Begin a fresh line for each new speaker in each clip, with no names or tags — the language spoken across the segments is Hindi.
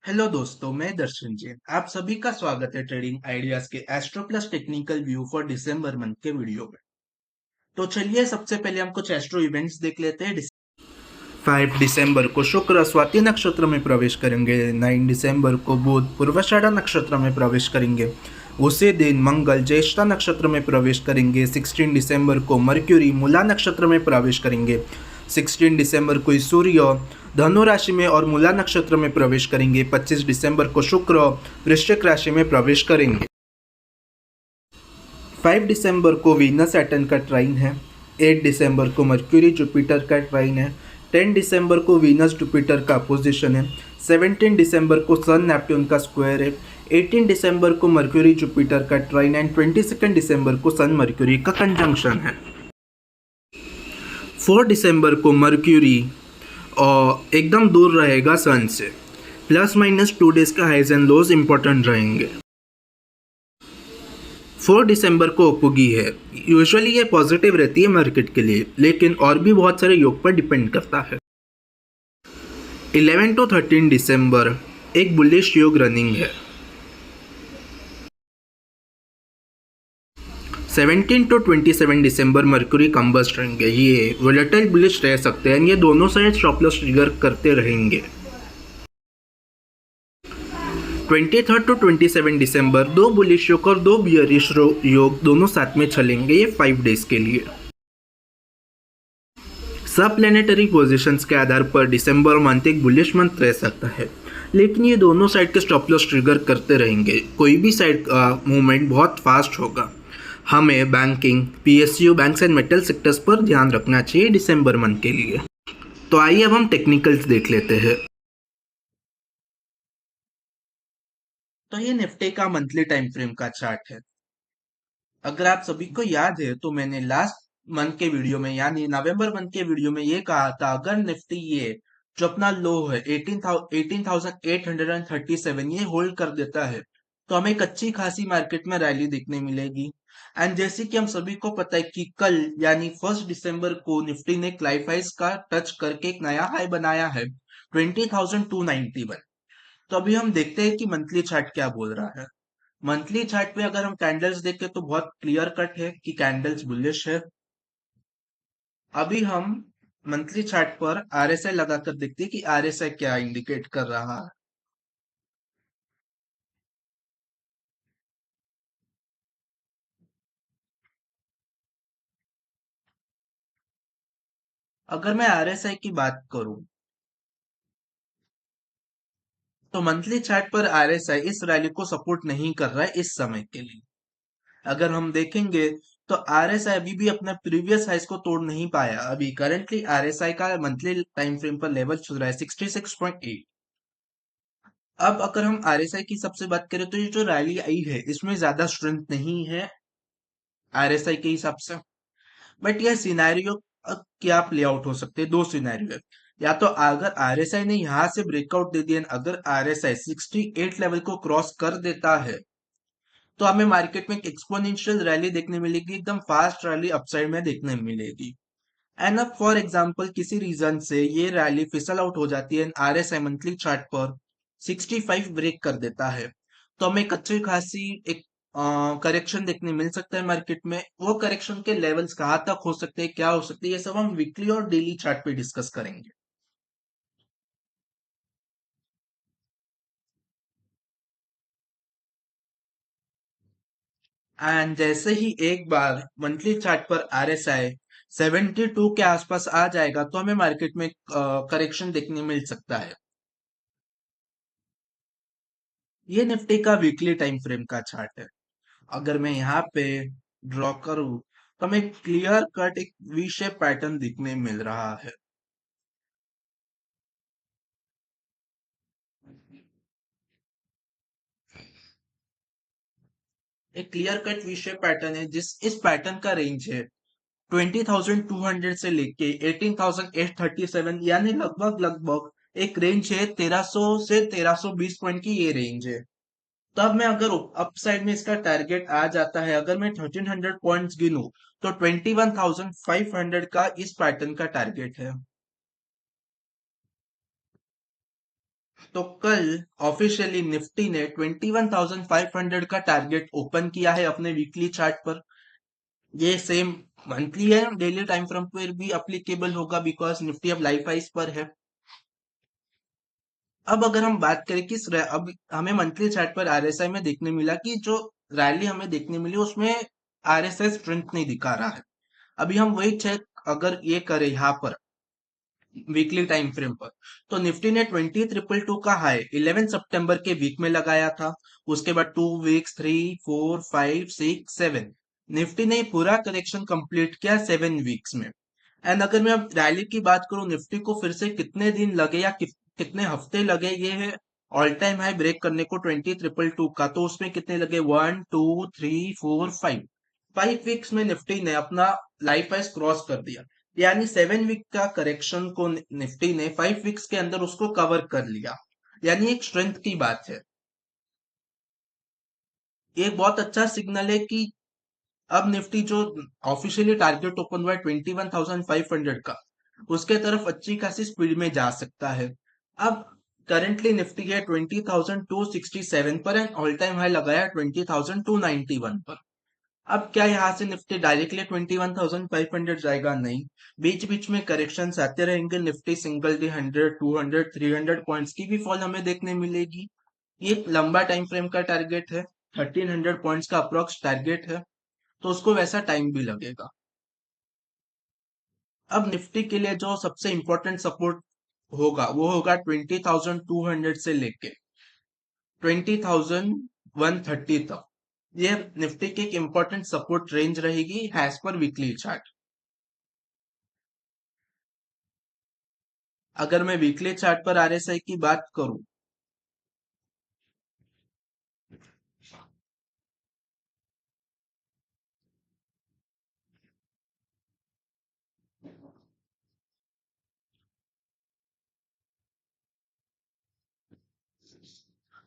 हेलो दोस्तों, मैं दर्शन जैन। आप सभी का स्वागत है ट्रेडिंग आइडियाज के astro plus technical view for December month के वीडियो में। तो चलिए सबसे पहले हम कुछ एस्ट्रो इवेंट्स देख लेते हैं। 5 दिसंबर को शुक्र स्वाति नक्षत्र में प्रवेश करेंगे। 9 दिसंबर को बुध पूर्वाषाढ़ा नक्षत्र में प्रवेश करेंगे। उसी दिन मंगल ज्येष्ठा नक्षत्र में प्रवेश करेंगे। 16 दिसंबर को मर्क्यूरी मूला नक्षत्र में प्रवेश करेंगे। 16 दिसंबर को सूर्य धनु राशि में और मूला नक्षत्र में प्रवेश करेंगे। 25 दिसंबर को शुक्र वृश्चिक राशि में प्रवेश करेंगे। 5 दिसंबर को वीनस सैटर्न का ट्राइन है। 8 दिसंबर को मर्क्यूरी जुपिटर का ट्राइन है। 10 दिसंबर को वीनस जुपिटर का अपोजिशन है। 17 दिसंबर को सन नेपट्यून का स्क्वायर है। 18 दिसंबर को मर्क्यूरी जुपिटर का ट्राइन एंड 22 दिसंबर को सन मर्क्यूरी का कंजंक्शन है। 4 दिसंबर को मर्क्यूरी और एकदम दूर रहेगा सन से। ±2 डेज का हाइज एंड लोज इंपॉर्टेंट रहेंगे। 4 दिसंबर को ओपुगी है। यूजुअली ये पॉजिटिव रहती है मार्केट के लिए, लेकिन और भी बहुत सारे योग पर डिपेंड करता है। 11 to 13 दिसंबर एक बुलिश योग रनिंग है। 17 to 27 दिसंबर मर्क्यूरी कंबस्ट रहेंगे। ये वोलेटाइल बुलिश रह सकते हैं। ये दोनों साइड स्टॉप लॉस ट्रिगर करते रहेंगे। 23 to 27 दिसंबर दो बुलिश योग और दो बियरिश योग दोनों साथ में चलेंगे। ये 5 डेज के लिए। सब प्लेनेटरी पोजिशंस के आधार पर दिसंबर मंथ एक बुलिश मंथ रह सकता है, लेकिन ये दोनों साइड के स्टॉप लॉस ट्रिगर करते रहेंगे। कोई भी साइड का मूवमेंट बहुत फास्ट होगा। हमें banking, PSU, banks and metal sectors पर ध्यान रखना चाहिए दिसंबर मंथ के लिए। तो आइए अब हम टेक्निकल्स देख लेते हैं। तो ये निफ्टी का मंथली टाइम फ्रेम का चार्ट है। अगर आप सभी को याद है तो मैंने लास्ट मंथ के वीडियो में यानी नवंबर मंथ के वीडियो में ये कहा था, अगर निफ्टी ये जो अपना लो है 18,837 ये होल्ड कर देता है तो हमें एक अच्छी खासी मार्केट में रैली देखने मिलेगी। एंड जैसे कि हम सभी को पता है कि कल यानी 1 दिसंबर को निफ्टी ने क्लाइफ हाइस का टच करके एक नया हाई बनाया है 20,291। तो अभी हम देखते हैं कि मंथली चार्ट क्या बोल रहा है। मंथली चार्ट पे अगर हम कैंडल्स देखें तो बहुत क्लियर कट है कि कैंडल्स बुलिश है। अभी हम मंथली चार्ट पर आरएसआई लगाकर देखते हैं कि आरएसआई क्या इंडिकेट कर रहा है। अगर मैं आरएसआई की बात करूं तो मंथली चार्ट पर आरएसआई इस रैली को सपोर्ट नहीं कर रहा है इस समय के लिए। अगर हम देखेंगे तो आरएसआई अभी भी अपना प्रीवियस हाइस को तोड़ नहीं पाया। अभी करंटली आरएसआई का मंथली टाइम फ्रेम पर लेवल चल रहा है 66.8। अब अगर हम आरएसआई की सबसे बात करें तो ये जो रैली आई है इसमें ज्यादा स्ट्रेंथ नहीं है आरएसआई के हिसाब से। बट यह सिनेरियो क्या प्ले आउट हो सकते हैं, दो सिनेरियो है। या तो अगर आरएसआई ने यहां से ब्रेकआउट दे दिया, अगर आरएसआई 68 लेवल को क्रॉस कर देता है तो हमें मार्केट में एक एक्सपोनेंशियल रैली देखने मिलेगी, एकदम फास्ट रैली अपसाइड में देखने मिलेगी। एंड अब फॉर एग्जांपल किसी रीजन से ये रैली फिसल आउट हो जाती है, आरएसआई मंथली चार्ट पर 65 ब्रेक कर देता है तो हमें एक अच्छी खासी एक करेक्शन देखने मिल सकता है मार्केट में। वो करेक्शन के लेवल्स कहाँ तक हो सकते हैं, क्या हो सकते हैं, ये सब हम वीकली और डेली चार्ट पे डिस्कस करेंगे। एंड जैसे ही एक बार मंथली चार्ट पर आरएसआई 72 के आसपास आ जाएगा तो हमें मार्केट में करेक्शन देखने मिल सकता है। ये निफ्टी का वीकली टाइम फ्रेम का चार्ट है। अगर मैं यहाँ पे ड्रॉ करूँ तो हमें क्लियर कट एक वी शेप पैटर्न दिखने मिल रहा है। एक clear cut V shape pattern है जिस इस पैटर्न का रेंज है 20,200 से लेके 18,837, यानी लगभग लगभग एक रेंज है 1300 से 1320 पॉइंट की ये रेंज है। तब मैं अगर अप साइड में इसका टारगेट आ जाता है, अगर मैं 1300 पॉइंट्स गिनूं तो 21,500 का इस पैटर्न का टारगेट है। तो कल ऑफिशियली निफ्टी ने 21,500 का टारगेट ओपन किया है अपने वीकली चार्ट पर। ये सेम मंथली है, डेली टाइम फ्रेम पर भी अप्लीकेबल होगा बिकॉज निफ्टी अब लाइफ हाइस पर है। अब अगर हम बात करें कि अब हमें मंथली चार्ट पर आरएसआई में देखने मिला कि जो रैली हमें देखने मिली उसमें आरएसआई स्ट्रेंथ नहीं दिखा रहा है। अभी हम वही चेक अगर ये करें यहाँ पर वीकली टाइम फ्रेम पर, तो निफ्टी ने 20,222 का हाई 11 सितंबर के वीक में लगाया था। उसके बाद 2 वीक्स, 3, 4, 5, 6, 7 निफ्टी ने पूरा करेक्शन कंप्लीट किया 7 वीक्स में। एंड अगर मैं अब रैली की बात करूं, निफ्टी को फिर से कितने दिन लगे या कितने हफ्ते लगे ये है ऑल टाइम हाई ब्रेक करने को 20,222 का, तो उसमें कितने लगे, 1, 2, 3, 4, 5 5 वीक्स में निफ्टी ने अपना लाइफ हाई क्रॉस कर दिया। यानी 7 वीक का करेक्शन को निफ्टी ने 5 वीक्स के अंदर उसको कवर कर लिया। यानी एक स्ट्रेंथ की बात है। ये एक बहुत अच्छा सिग्नल है कि अब निफ्टी जो ऑफिशियली टारगेट ओपन हुआ है 21,500 का, उसके तरफ अच्छी खासी स्पीड में जा सकता है। अब करंटली निफ्टी है 20,267 पर एंड ऑल टाइम हाई लगाया 20,291 पर। अब क्या यहाँ से निफ्टी डायरेक्टली 21,500 जाएगा? नहीं, बीच बीच में करेक्शन आते रहेंगे। निफ्टी सिंगल डे 100, 200, 300 पॉइंट्स की भी फॉल हमें देखने मिलेगी। ये एक लंबा टाइम फ्रेम का टारगेट है, 1300 पॉइंट्स का अप्रोक्स टारगेट है, तो उसको वैसा टाइम भी लगेगा। अब निफ्टी के लिए जो सबसे इंपॉर्टेंट सपोर्ट होगा वो होगा 20,200 से लेके 20,130 तक। ये निफ्टी की एक इंपॉर्टेंट सपोर्ट रेंज रहेगी एज पर वीकली चार्ट। अगर मैं वीकली चार्ट पर आरएसआई की बात करूं,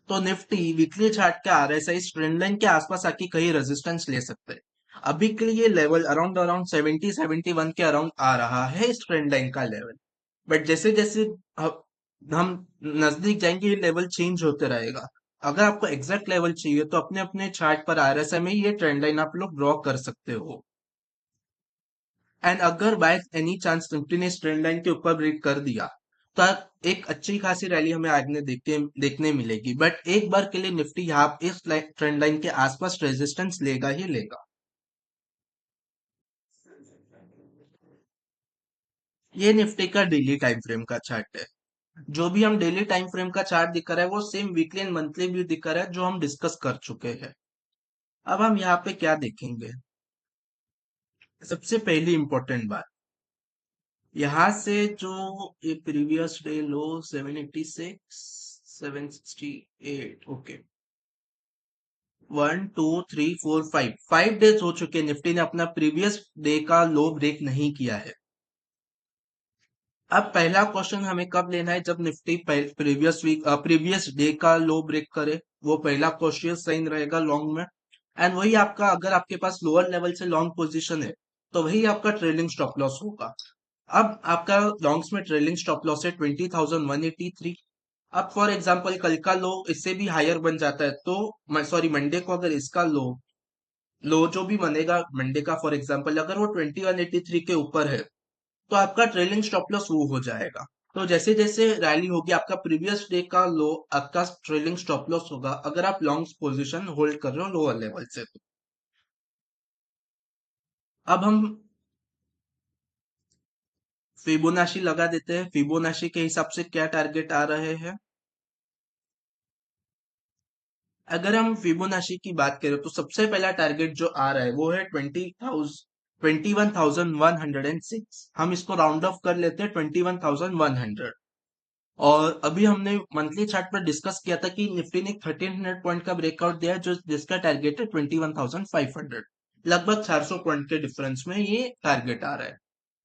तो निफ्टी वीकली चार्ट के आरएसआई ट्रेंड लाइन के आसपास आके कहीं रेजिस्टेंस ले सकते हैं। अभी के लिए लेवल अराउंड अराउंड 70-71 के अराउंड आ रहा है इस ट्रेंड लाइन का लेवल। बट जैसे जैसे हम नजदीक जाएंगे ये लेवल चेंज होते रहेगा। अगर आपको एग्जैक्ट लेवल चाहिए तो अपने अपने चार्ट पर आरएसआई में ये ट्रेंड लाइन आप लोग ड्रॉ कर सकते हो। एंड अगर बाय एनी चांस निफ्टी ने ट्रेंड लाइन के ऊपर ब्रेक कर दिया तो एक अच्छी खासी रैली हमें आगे देखने मिलेगी। बट एक बार के लिए निफ्टी यहाँ इस ट्रेंड लाइन के आसपास रेजिस्टेंस लेगा ही लेगा। ये निफ्टी का डेली टाइम फ्रेम का चार्ट है। जो भी हम डेली टाइम फ्रेम का चार्ट दिख रहा है वो सेम वीकली एंड मंथली भी दिख रहा है जो हम डिस्कस कर चुके हैं। अब हम यहाँ पे क्या देखेंगे, सबसे पहली इंपॉर्टेंट बात, यहाँ से जो ये प्रीवियस डे लो 786, 768, ओके, 1, 2, 3, 4, 5 5 डेज हो चुके हैं निफ्टी ने अपना प्रीवियस डे का लो ब्रेक नहीं किया है। अब पहला क्वेश्चन हमें कब लेना है, जब निफ्टी प्रीवियस डे का लो ब्रेक करे, वो पहला क्वेश्चन साइन रहेगा लॉन्ग में। एंड वही आपका, अगर आपके पास लोअर लेवल से लॉन्ग पोजीशन है तो वही आपका ट्रेलिंग स्टॉप लॉस होगा। अब आपका लॉन्ग्स में ट्रेलिंग स्टॉप लॉस है 20,183। अब फॉर एग्जांपल कल का लो इससे भी हायर बन जाता है तो सॉरी मंडे को अगर इसका लो लो जो भी बनेगा मंडे का, फॉर एग्जांपल अगर वो 2183 के ऊपर है तो आपका ट्रेलिंग स्टॉप लॉस वो हो जाएगा। तो जैसे जैसे रैली होगी आपका प्रीवियस डे का लो आपका ट्रेलिंग स्टॉप लॉस होगा अगर आप लॉन्ग पोजीशन होल्ड कर रहे हो लोअर लेवल से तो। अब हम फिबोनाची लगा देते हैं। फिबोनाची के हिसाब से क्या टारगेट आ रहे हैं, अगर हम फिबोनाची की बात करें तो सबसे पहला टारगेट जो आ रहा है वो है 21,106। हम इसको राउंड ऑफ कर लेते हैं 21,100। और अभी हमने मंथली चार्ट पर डिस्कस किया था कि निफ्टी ने 1300 पॉइंट का ब्रेकआउट दिया है जो जिसका टारगेट है 21,500। लगभग 400 पॉइंट के डिफरेंस में ये टारगेट आ रहा है।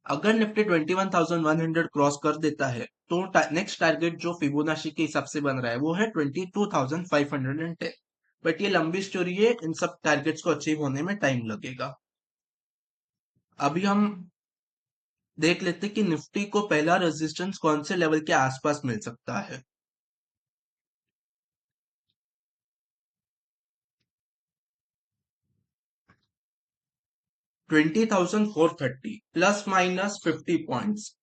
अगर निफ्टी 21,100 क्रॉस कर देता है तो नेक्स्ट टारगेट जो फिबोनाची के हिसाब से बन रहा है वो है 22,510। बट ये लंबी स्टोरी है, इन सब टारगेट्स को अचीव होने में टाइम लगेगा। अभी हम देख लेते हैं कि निफ्टी को पहला रेजिस्टेंस कौन से लेवल के आसपास मिल सकता है। 20,430 प्लस माइनस 50 पॉइंट्स।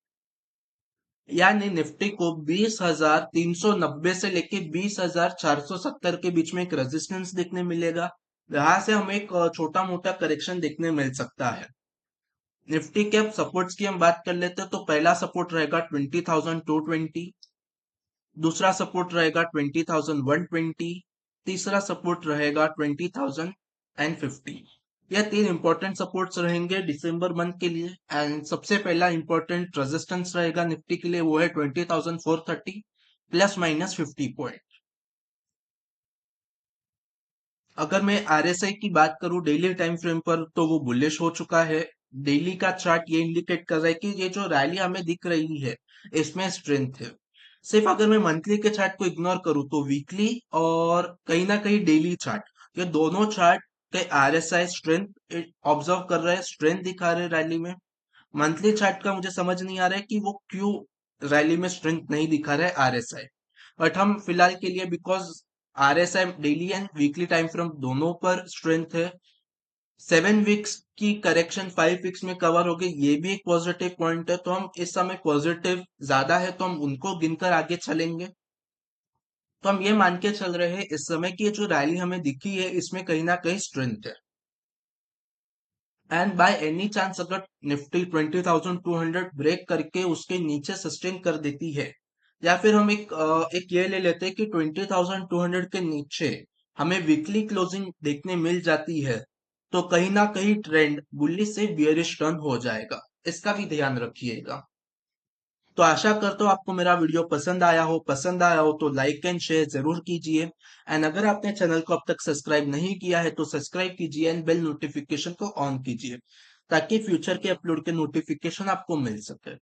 यानी निफ्टी को 20,390 से लेके 20,470 के बीच में एक रेजिस्टेंस देखने मिलेगा। यहां से हमें एक छोटा मोटा करेक्शन देखने मिल सकता है। निफ्टी के अब सपोर्ट्स की हम बात कर लेते हैं तो पहला सपोर्ट रहेगा 20,220, दूसरा सपोर्ट रहेगा 20,120, तीसरा सपोर्ट रहेगा 20,050। यह तीन इंपॉर्टेंट सपोर्ट्स रहेंगे दिसंबर मंथ के लिए। एंड सबसे पहला इंपॉर्टेंट रेजिस्टेंस रहेगा निफ्टी के लिए, वो है 20,430 प्लस माइनस 50 पॉइंट। अगर मैं आरएसआई की बात करूं डेली टाइम फ्रेम पर तो वो बुलिश हो चुका है। डेली का चार्ट ये इंडिकेट कर रहा है कि ये जो रैली हमें दिख रही है इसमें स्ट्रेंथ है। सिर्फ अगर मैं मंथली के चार्ट को इग्नोर करूं तो वीकली और कहीं ना कहीं डेली चार्ट, ये दोनों चार्ट के आरएसआई स्ट्रेंथ ऑब्जर्व कर रहे हैं, स्ट्रेंथ दिखा रहे हैं रैली में। मंथली चार्ट का मुझे समझ नहीं आ रहा है कि वो क्यों रैली में स्ट्रेंथ नहीं दिखा रहा है आरएसआई। बट हम फिलहाल के लिए, because RSI daily and weekly time frame दोनों पर स्ट्रेंथ है, 7 वीक्स की करेक्शन 5 वीक्स में कवर हो गई, ये भी एक पॉजिटिव पॉइंट है। तो हम इस समय पॉजिटिव ज्यादा है तो हम उनको गिनकर आगे चलेंगे। तो हम ये मान के चल रहे हैं इस समय की ये जो रैली हमें दिखी है इसमें कहीं ना कहीं स्ट्रेंथ है। एंड बाय एनी चांस अगर निफ्टी 20,200 ब्रेक करके उसके नीचे सस्टेन कर देती है, या फिर हम एक ये ले लेते हैं कि 20,200 के नीचे हमें वीकली क्लोजिंग देखने मिल जाती है, तो कहीं ना कहीं ट्रेंड बुलिश से बियरिश टर्न हो जाएगा। इसका भी ध्यान रखिएगा। तो आशा करता हूँ आपको मेरा वीडियो पसंद आया हो तो लाइक एंड शेयर जरूर कीजिए। एंड अगर आपने चैनल को अब तक सब्सक्राइब नहीं किया है तो सब्सक्राइब कीजिए एंड बेल नोटिफिकेशन को ऑन कीजिए, ताकि फ्यूचर के अपलोड के नोटिफिकेशन आपको मिल सके।